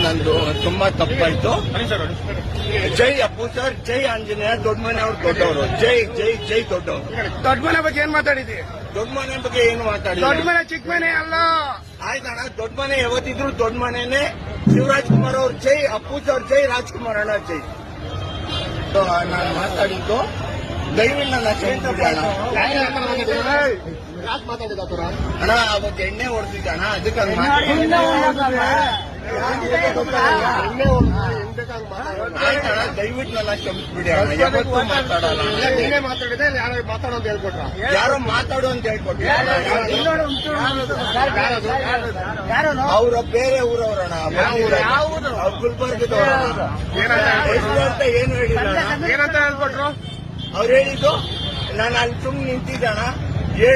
ನಂದು ತುಂಬಾ ತಪ್ಪಾಯ್ತು. ಜೈ ಅಪ್ಪು ಸರ್, ಜೈ ಆಂಜನೇಯ. ದೊಡ್ಡ ಮನೆ ಅವ್ರು ದೊಡ್ಡವರು. ಜೈ ಜೈ ಜೈ ದೊಡ್ಡವರು. ದೊಡ್ಡ ಮನೆ ಬಗ್ಗೆ ಏನ್ ಮಾತಾಡಿದ್ರಿ? ದೊಡ್ಡ ಮನೆ ಬಗ್ಗೆ ಏನು ಮಾತಾಡಿ? ದೊಡ್ಡ ಮನೆ ಚಿಕ್ಕ ಮನೆ ಅಲ್ಲ. ಆಯ್ತಣ್ಣ, ದೊಡ್ಡ ಮನೆ ಯಾವತ್ತಿದ್ರು ದೊಡ್ಡ ಮನೆನೇ. ಶಿವರಾಜ್ ಕುಮಾರ್ ಅವ್ರು ಜೈ, ಅಪ್ಪು ಸರ್ ಜೈ, ರಾಜ್ಕುಮಾರ್ ಅಣ್ಣ ಜೈ. ನಾನು ಮಾತಾಡಿದ್ದು ದಯವಿಟ್ಟು ನನ್ನ ಅಣ್ಣ, ಅವತ್ತು ಎಣ್ಣೆ ಹೊಡೆದಿದ್ದಣ್ಣ, ಅದಕ್ಕೆ ಆಯ್ತಣ್ಣ, ದಯವಿಟ್ಟು ನನ್ನ ಕ್ಷಮಿಸ್ಬಿಡಿ ಅಣ್ಣ. ಯಾವತ್ತೂ ಮಾತಾಡಲ್ಲ. ಮಾತಾಡಿದೆ ಮಾತಾಡೋ ಅಂತ ಹೇಳ್ಕೊಟ್ರ, ಯಾರೋ ಮಾತಾಡು ಅಂತ ಹೇಳ್ಕೊಟ್ಟಿ. ಅವ್ರ ಬೇರೆ ಊರವ್ರಣ್ಣ, ಅವ್ರು ಗುಲ್ಬರ್ಗದವ್ರ. ಎಷ್ಟು ಅಂತ ಏನು ಹೇಳಿಲ್ಲ. ಏನಂತ ಹೇಳ್ಕೊಟ್ರು? ಅವ್ರು ಹೇಳಿದ್ದು ನಾನು ಅಲ್ಲಿ ಸುಮ್ಮನೆ ನಿಂತಿದ್ದಣ್ಣ,